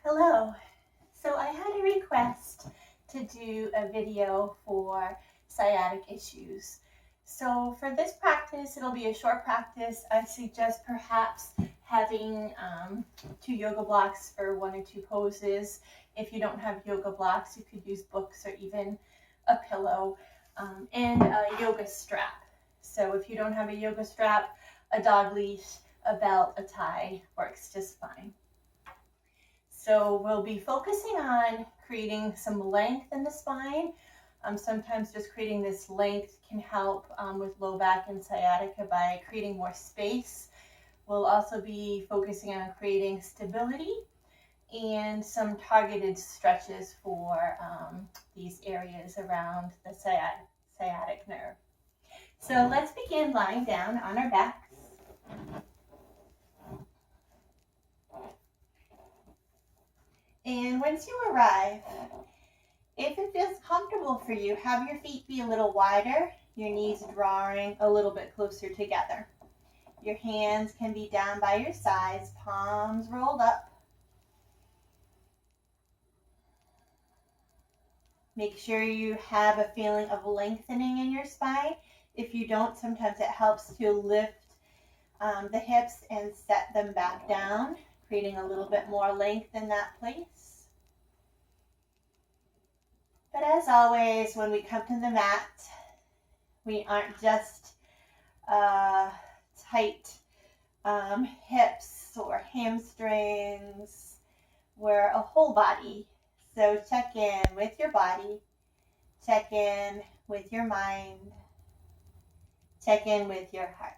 Hello. So I had a request to do a video for sciatic issues. So for this practice, it'll be a short practice. I suggest perhaps having two yoga blocks for one or two poses. If you don't have yoga blocks, you could use books or even a pillow and a yoga strap. So if you don't have a yoga strap, a dog leash, a belt, a tie works just fine. So we'll be focusing on creating some length in the spine. Sometimes just creating this length can help with low back and sciatica by creating more space. We'll also be focusing on creating stability and some targeted stretches for these areas around the sciatic nerve. So let's begin lying down on our backs. And once you arrive, if it feels comfortable for you, have your feet be a little wider, your knees drawing a little bit closer together. Your hands can be down by your sides, palms rolled up. Make sure you have a feeling of lengthening in your spine. If you don't, sometimes it helps to lift the hips and set them back down, creating a little bit more length in that place. But as always, when we come to the mat, we aren't just tight hips or hamstrings. We're a whole body. So check in with your body, check in with your mind, check in with your heart.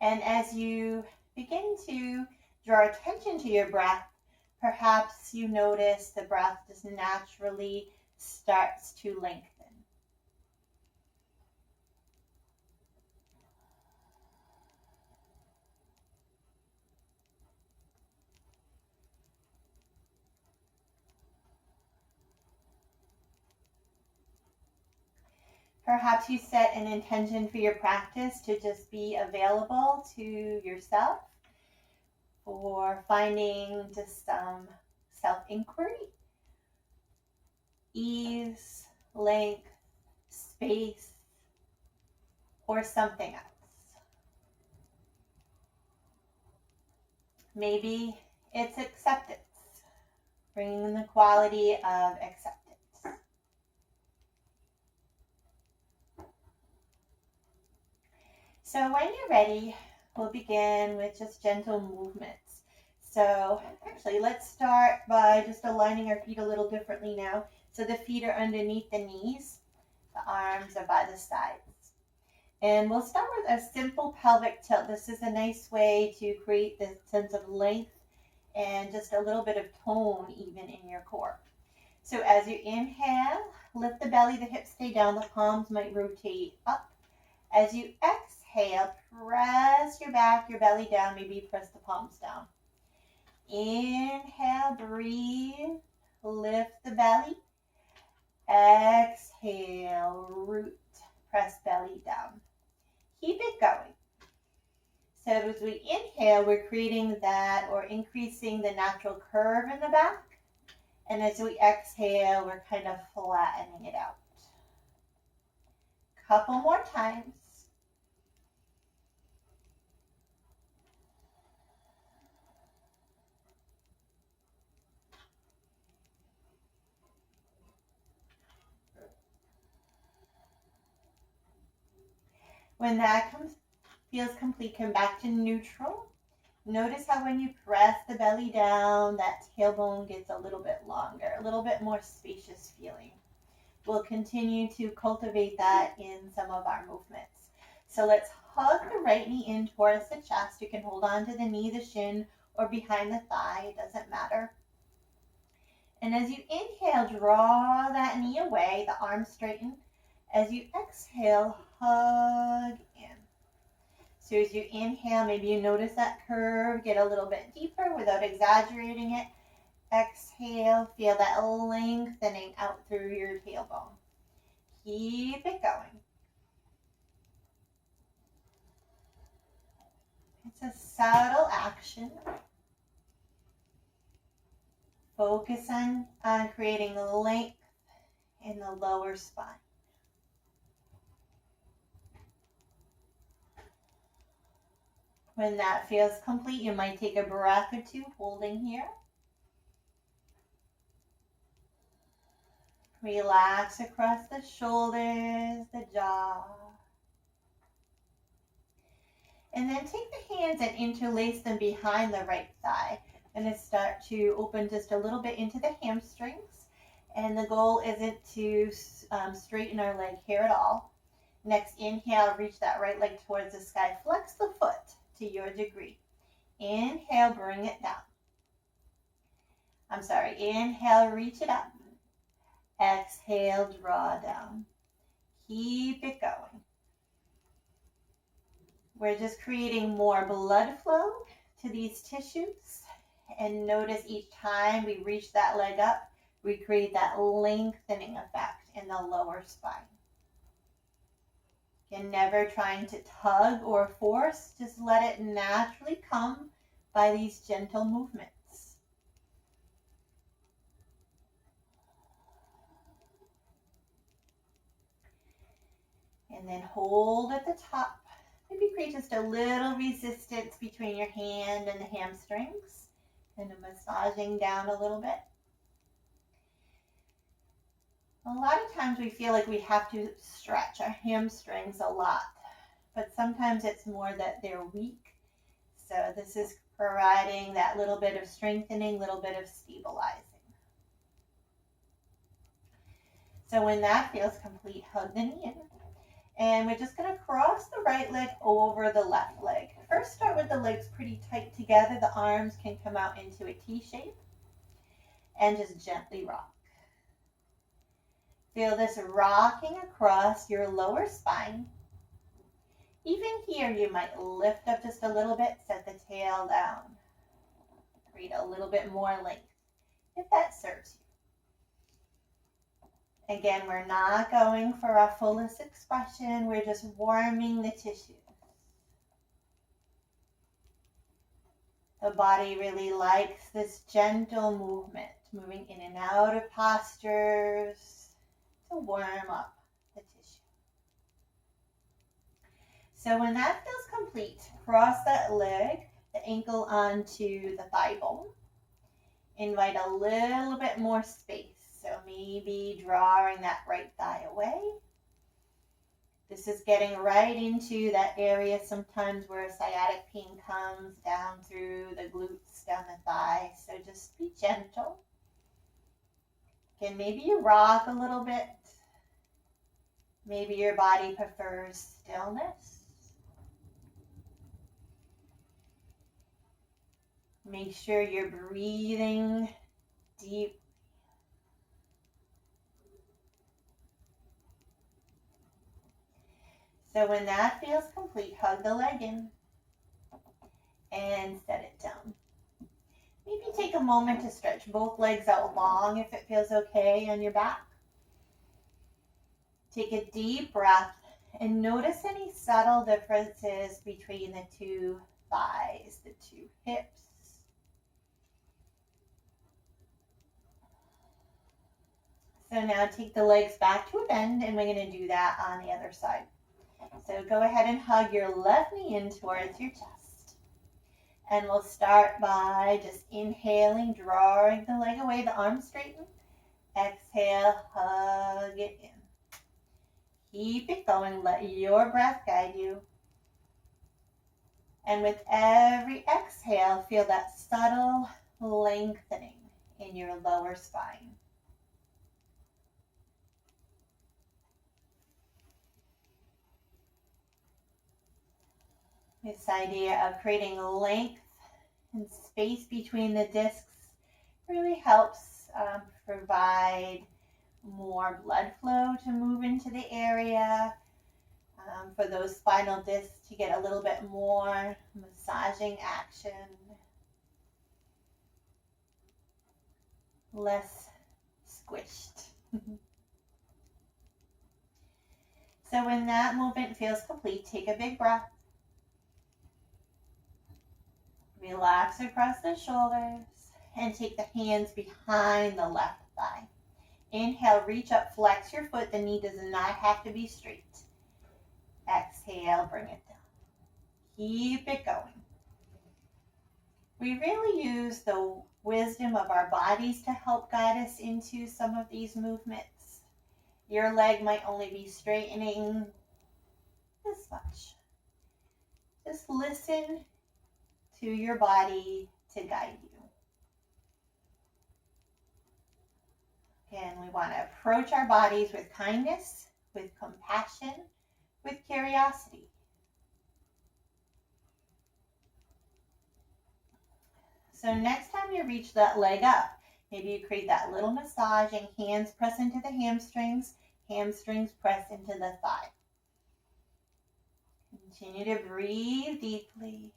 And as you begin to draw attention to your breath, perhaps you notice the breath just naturally starts to lengthen. Perhaps you set an intention for your practice to just be available to yourself for finding just some self-inquiry, ease, length, space, or something else. Maybe it's acceptance, bringing the quality of acceptance. So when you're ready, we'll begin with just gentle movements. So actually, let's start by just aligning our feet a little differently now. So the feet are underneath the knees, the arms are by the sides. And we'll start with a simple pelvic tilt. This is a nice way to create this sense of length and just a little bit of tone even in your core. So as you inhale, lift the belly, the hips stay down, the palms might rotate up. As you exhale, press your back, your belly down, maybe press the palms down. Inhale, breathe, lift the belly. Exhale, root, press belly down. Keep it going. So as we inhale, we're creating that or increasing the natural curve in the back. And as we exhale, we're kind of flattening it out. Couple more times. When that feels complete, come back to neutral. Notice how when you press the belly down, that tailbone gets a little bit longer, a little bit more spacious feeling. We'll continue to cultivate that in some of our movements. So let's hug the right knee in towards the chest. You can hold on to the knee, the shin, or behind the thigh. It doesn't matter. And as you inhale, draw that knee away, the arms straighten. As you exhale, hug in. So as you inhale, maybe you notice that curve get a little bit deeper without exaggerating it. Exhale, feel that lengthening out through your tailbone. Keep it going. It's a subtle action. Focus on creating length in the lower spine. When that feels complete, you might take a breath or two holding here. Relax across the shoulders, the jaw. And then take the hands and interlace them behind the right thigh. I'm going to start to open just a little bit into the hamstrings. And the goal isn't to straighten our leg here at all. Next, inhale, reach that right leg towards the sky. Flex the foot to your degree. Inhale, bring it down. Inhale, reach it up. Exhale, draw down. Keep it going. We're just creating more blood flow to these tissues. And notice each time we reach that leg up, we create that lengthening effect in the lower spine. Again, never trying to tug or force, just let it naturally come by these gentle movements. And then hold at the top. Maybe create just a little resistance between your hand and the hamstrings. And massaging down a little bit. A lot of times we feel like we have to stretch our hamstrings a lot, but sometimes it's more that they're weak. So this is providing that little bit of strengthening, little bit of stabilizing. So when that feels complete, hug the knee in. And we're just going to cross the right leg over the left leg. First, start with the legs pretty tight together. The arms can come out into a T shape. And just gently rock. Feel this rocking across your lower spine. Even here, you might lift up just a little bit, set the tail down. Create a little bit more length, if that serves you. Again, we're not going for our fullest expression. We're just warming the tissue. The body really likes this gentle movement, moving in and out of postures to warm up the tissue. So when that feels complete, cross that leg, the ankle onto the thigh bone. Invite a little bit more space. So maybe drawing that right thigh away. This is getting right into that area sometimes where sciatic pain comes down through the glutes, down the thigh. So just be gentle. Again, maybe you rock a little bit. Maybe your body prefers stillness. Make sure you're breathing deep. So when that feels complete, hug the leg in and set it down. Maybe take a moment to stretch both legs out long if it feels okay on your back. Take a deep breath and notice any subtle differences between the two thighs, the two hips. So now take the legs back to a bend, and we're going to do that on the other side. So go ahead and hug your left knee in towards your chest. And we'll start by just inhaling, drawing the leg away, the arms straighten. Exhale, hug it in. Keep it going. Let your breath guide you. And with every exhale, feel that subtle lengthening in your lower spine. This idea of creating length and space between the discs really helps provide more blood flow to move into the area, for those spinal discs to get a little bit more massaging action, less squished. So when that movement feels complete, take a big breath. Relax across the shoulders and take the hands behind the left thigh. Inhale, reach up, flex your foot. The knee does not have to be straight. Exhale, bring it down. Keep it going. We really use the wisdom of our bodies to help guide us into some of these movements. Your leg might only be straightening this much. Just listen to your body to guide you. Again, we want to approach our bodies with kindness, with compassion, with curiosity. So next time you reach that leg up, maybe you create that little massage and hands press into the hamstrings press into the thigh. Continue to breathe deeply.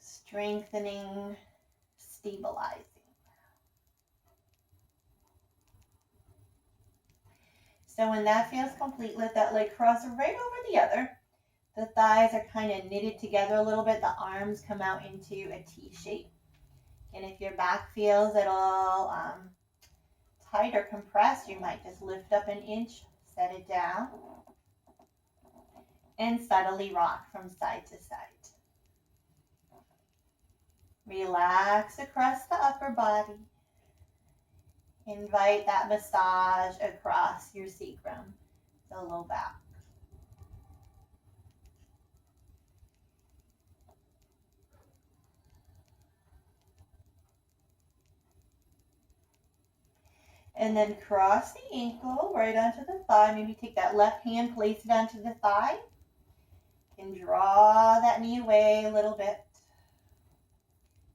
Strengthening, stabilizing. So when that feels complete, let that leg cross right over the other. The thighs are kind of knitted together a little bit. The arms come out into a T shape. And if your back feels at all tight or compressed, you might just lift up an inch, set it down, and subtly rock from side to side. Relax across the upper body. Invite that massage across your sacrum, the low back. And then cross the ankle right onto the thigh. Maybe take that left hand, place it onto the thigh. And draw that knee away a little bit.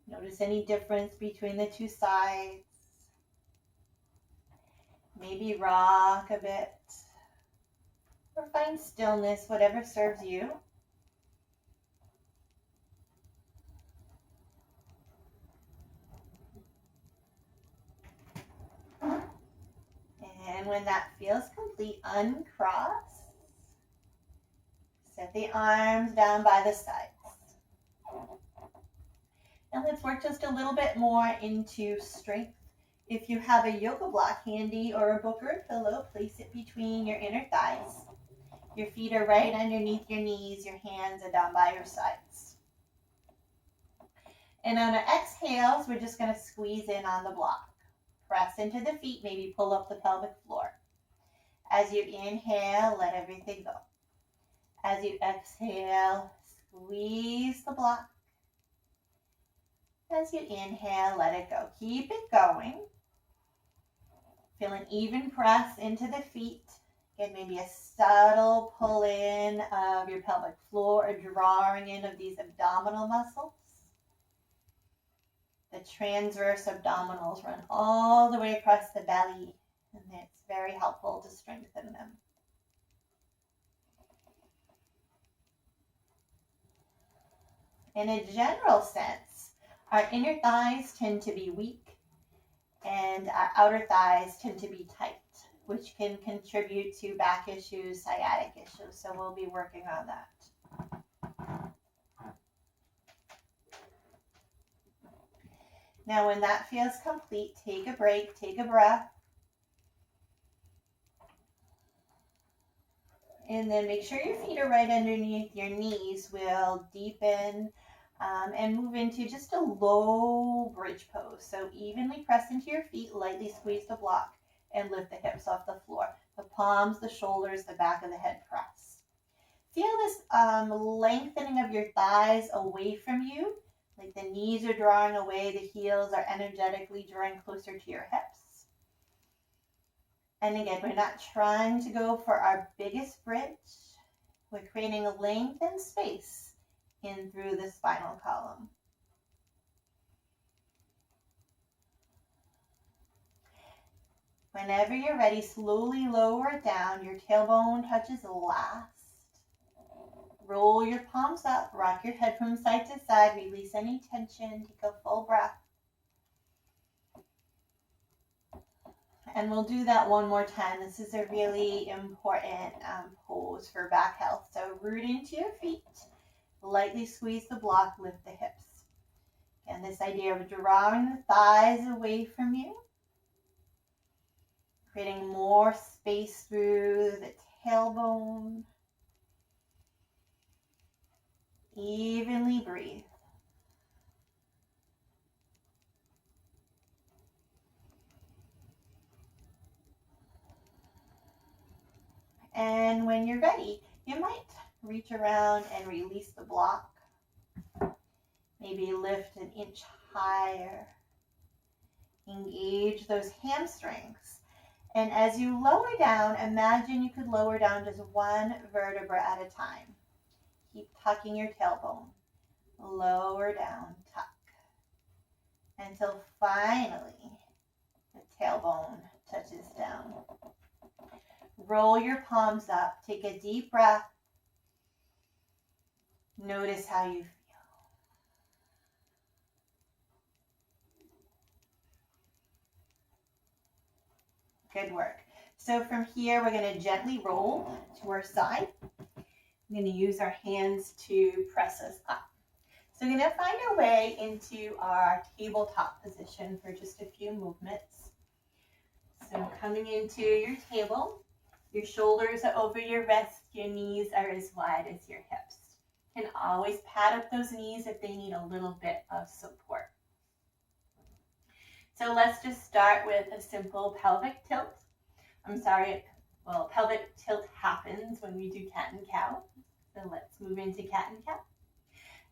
Notice any difference between the two sides. Maybe rock a bit. Or find stillness, whatever serves you. And when that feels complete, uncross. Set the arms down by the sides. Now let's work just a little bit more into strength. If you have a yoga block handy or a book or a pillow, place it between your inner thighs. Your feet are right underneath your knees. Your hands are down by your sides. And on our exhales, we're just going to squeeze in on the block. Press into the feet, maybe pull up the pelvic floor. As you inhale, let everything go. As you exhale, squeeze the block. As you inhale, let it go. Keep it going. Feel an even press into the feet. Again, maybe a subtle pull in of your pelvic floor or drawing in of these abdominal muscles. The transverse abdominals run all the way across the belly, and it's very helpful to strengthen them. In a general sense, our inner thighs tend to be weak and our outer thighs tend to be tight, which can contribute to back issues, sciatic issues. So we'll be working on that. Now, when that feels complete, take a break, take a breath. And then make sure your feet are right underneath your knees. We'll deepen and move into just a low bridge pose. So evenly press into your feet, lightly squeeze the block, and lift the hips off the floor. The palms, the shoulders, the back of the head press. Feel this lengthening of your thighs away from you. Like the knees are drawing away, the heels are energetically drawing closer to your hips. And again, we're not trying to go for our biggest bridge. We're creating a length and space in through the spinal column. Whenever you're ready, slowly lower it down. Your tailbone touches last. Roll your palms up, rock your head from side to side, release any tension, take a full breath. And we'll do that one more time. This is a really important pose for back health. So root into your feet, lightly squeeze the block, lift the hips. And this idea of drawing the thighs away from you, creating more space through the tailbone. Evenly breathe. And when you're ready, you might reach around and release the block. Maybe lift an inch higher. Engage those hamstrings. And as you lower down, imagine you could lower down just one vertebra at a time. Keep tucking your tailbone. Lower down, tuck. Until finally the tailbone touches down. Roll your palms up. Take a deep breath. Notice how you feel. Good work. So from here, we're going to gently roll to our side. We're going to use our hands to press us up. So we're going to find our way into our tabletop position for just a few movements. So coming into your table, your shoulders are over your wrists, your knees are as wide as your hips. You can always pad up those knees if they need a little bit of support. So let's just start with a simple pelvic tilt. Pelvic tilt happens when we do cat and cow. So let's move into cat and cow.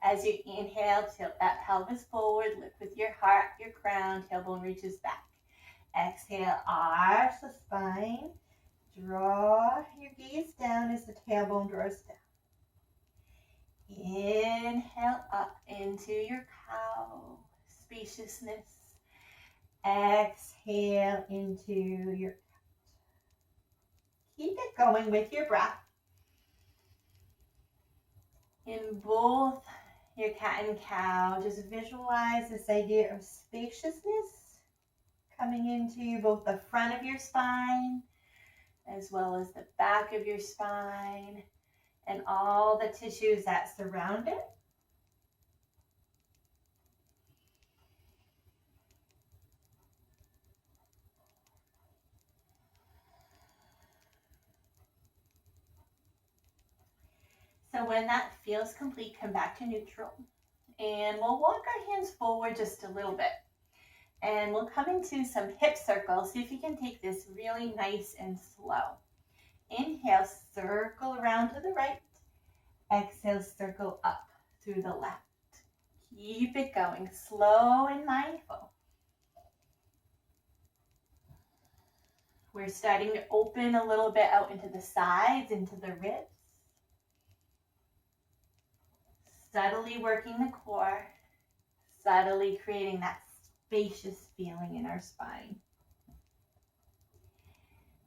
As you inhale, tilt that pelvis forward, lift with your heart, your crown, tailbone reaches back. Exhale, arch the spine. Draw your gaze down as the tailbone draws down. Inhale up into your cow, spaciousness. Exhale into your cat. Keep it going with your breath. In both your cat and cow, just visualize this idea of spaciousness coming into both the front of your spine as well as the back of your spine and all the tissues that surround it. So when that feels complete, come back to neutral. And we'll walk our hands forward just a little bit. And we'll come into some hip circles. See if you can take this really nice and slow. Inhale, circle around to the right. Exhale, circle up through the left. Keep it going, slow and mindful. We're starting to open a little bit out into the sides, into the ribs. Subtly working the core, subtly creating that spacious feeling in our spine.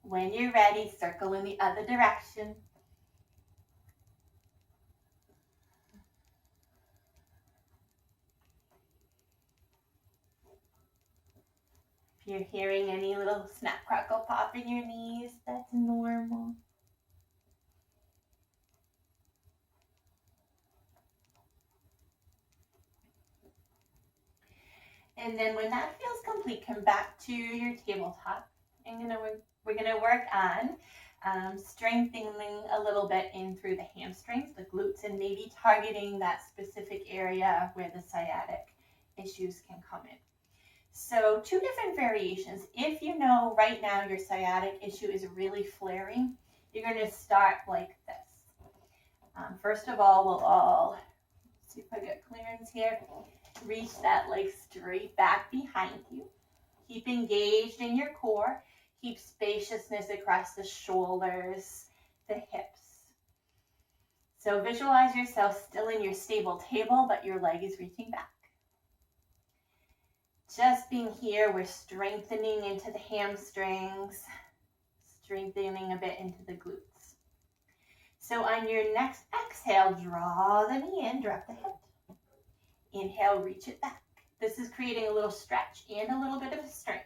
When you're ready, circle in the other direction. If you're hearing any little snap, crackle, pop in your knees, that's normal. And then when that feels complete, come back to your tabletop. We're gonna work on strengthening a little bit in through the hamstrings, the glutes, and maybe targeting that specific area where the sciatic issues can come in. So 2 different variations. If you know right now your sciatic issue is really flaring, you're gonna start like this. First of all, we'll all, see if I get clearance here. Reach that leg straight back behind you. Keep engaged in your core. Keep spaciousness across the shoulders, the hips. So visualize yourself still in your stable table, but your leg is reaching back. Just being here, we're strengthening into the hamstrings, strengthening a bit into the glutes. So on your next exhale, draw the knee in, drop the hip. Inhale, reach it back. This is creating a little stretch and a little bit of strength.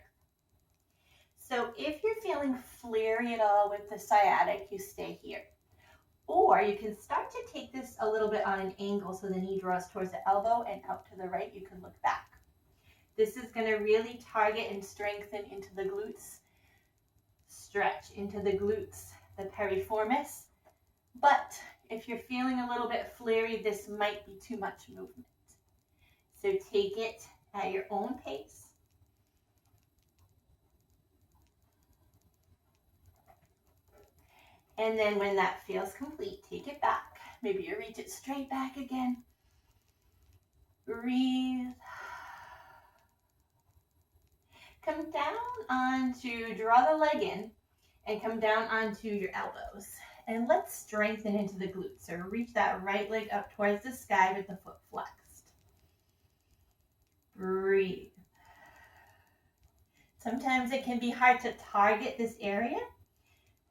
So if you're feeling flary at all with the sciatic, you stay here. Or you can start to take this a little bit on an angle so the knee draws towards the elbow, and out to the right you can look back. This is going to really target and strengthen into the glutes, stretch into the glutes, the piriformis. But if you're feeling a little bit flary, this might be too much movement. So take it at your own pace. And then when that feels complete, take it back. Maybe you reach it straight back again. Breathe. Come down draw the leg in and come down onto your elbows. And let's strengthen into the glutes. So reach that right leg up towards the sky with the foot flexed. Breathe. Sometimes it can be hard to target this area.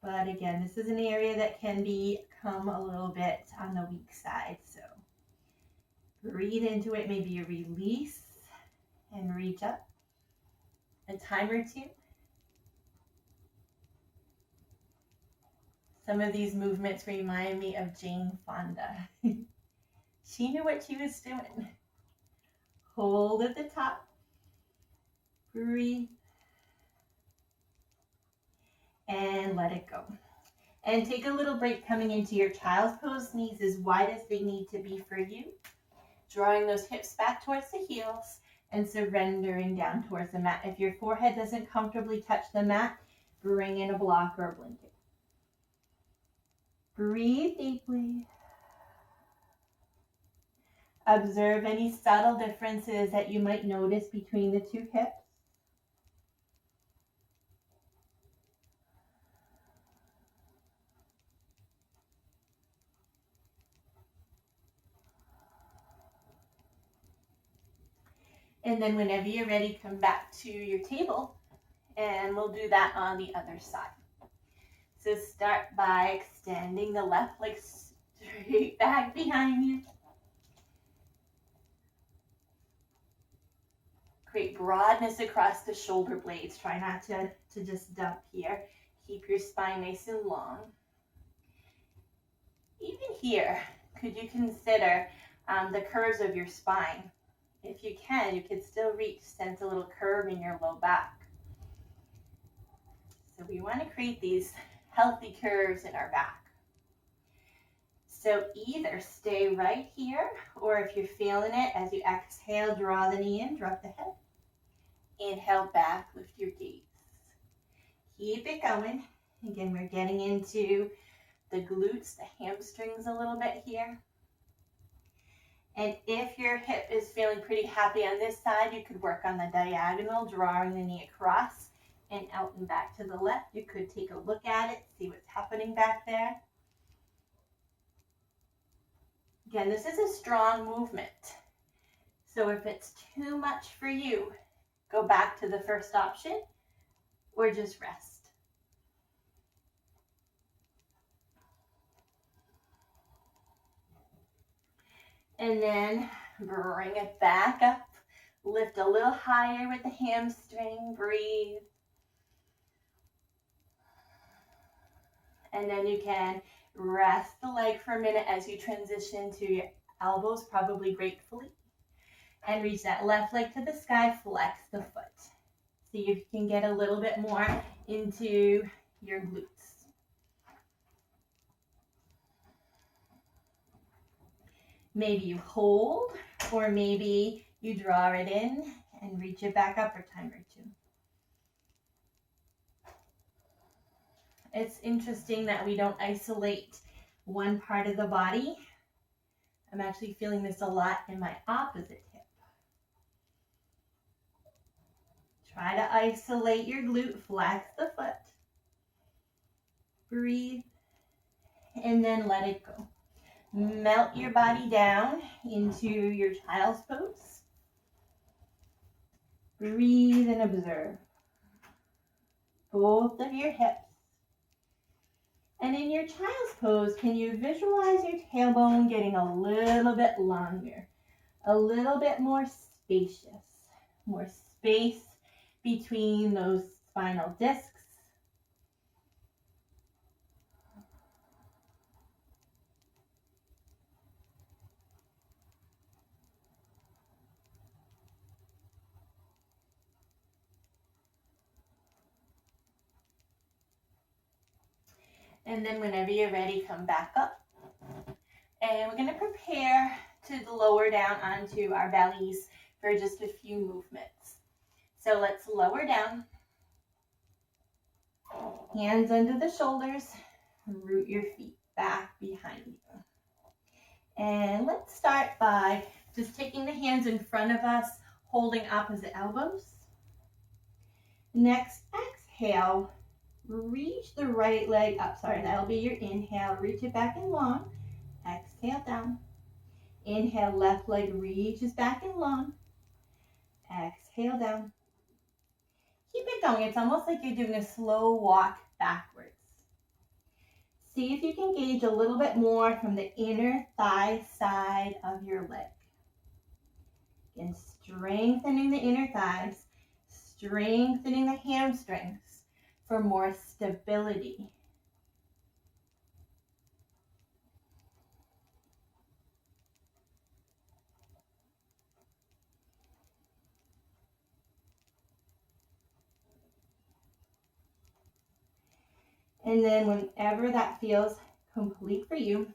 But again, this is an area that can become a little bit on the weak side. So breathe into it, maybe you release and reach up. A time or two. Some of these movements remind me of Jane Fonda. She knew what she was doing. Hold at the top. Breathe. And let it go. And take a little break coming into your child's pose, knees as wide as they need to be for you. Drawing those hips back towards the heels and surrendering down towards the mat. If your forehead doesn't comfortably touch the mat, bring in a block or a blanket. Breathe deeply. Observe any subtle differences that you might notice between the two hips. And then whenever you're ready, come back to your table and we'll do that on the other side. So start by extending the left leg straight back behind you. Create broadness across the shoulder blades. Try not to just dump here. Keep your spine nice and long. Even here, could you consider the curves of your spine? If you can, you could still sense a little curve in your low back. So we want to create these healthy curves in our back. So either stay right here, or if you're feeling it, as you exhale, draw the knee in, drop the head. Inhale back, lift your gaze. Keep it going. Again, we're getting into the glutes, the hamstrings a little bit here. And if your hip is feeling pretty happy on this side, you could work on the diagonal, drawing the knee across and out and back to the left. You could take a look at it, see what's happening back there. Again, this is a strong movement. So if it's too much for you, go back to the first option or just rest. And then bring it back up. Lift a little higher with the hamstring. Breathe. And then you can rest the leg for a minute as you transition to your elbows, probably gratefully. And reach that left leg to the sky. Flex the foot. See if you can get a little bit more into your glutes. Maybe you hold, or maybe you draw it in and reach it back up for a time or two. It's interesting that we don't isolate one part of the body. I'm actually feeling this a lot in my opposite hip. Try to isolate your glute, flex the foot. Breathe, and then let it go. Melt your body down into your child's pose. Breathe and observe both of your hips. And in your child's pose, can you visualize your tailbone getting a little bit longer, a little bit more spacious, more space between those spinal discs. And then whenever you're ready, come back up. And we're going to prepare to lower down onto our bellies for just a few movements. So let's lower down. Hands under the shoulders. Root your feet back behind you. And let's start by just taking the hands in front of us, holding opposite elbows. Next, exhale. Reach the right leg up. Sorry, that'll be your inhale. Reach it back and long. Exhale down. Inhale, left leg reaches back and long. Exhale down. Keep it going. It's almost like you're doing a slow walk backwards. See if you can gauge a little bit more from the inner thigh side of your leg. Again, strengthening the inner thighs, strengthening the hamstrings for more stability. And then whenever that feels complete for you,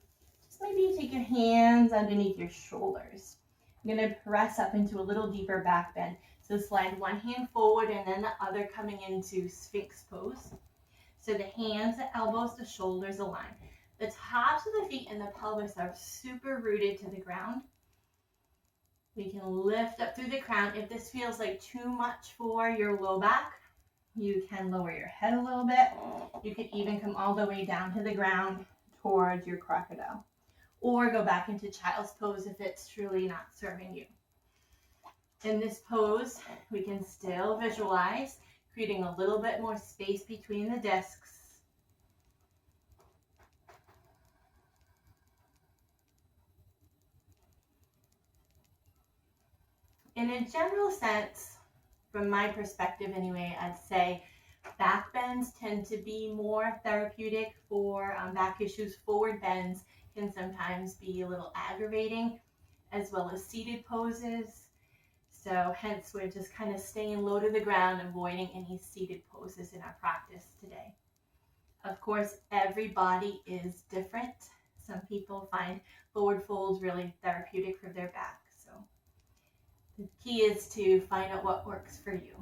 just maybe you take your hands underneath your shoulders. I'm going to press up into a little deeper back bend. So slide one hand forward and then the other coming into Sphinx pose. So the hands, the elbows, the shoulders align. The tops of the feet and the pelvis are super rooted to the ground. We can lift up through the crown. If this feels like too much for your low back, you can lower your head a little bit. You could even come all the way down to the ground towards your crocodile. Or go back into child's pose if it's truly not serving you. In this pose, we can still visualize creating a little bit more space between the discs. In a general sense, from my perspective anyway, I'd say back bends tend to be more therapeutic for back issues. Forward bends can sometimes be a little aggravating, as well as seated poses. So hence we're just kind of staying low to the ground, avoiding any seated poses in our practice today. Of course, every body is different. Some people find forward folds really therapeutic for their back. So the key is to find out what works for you.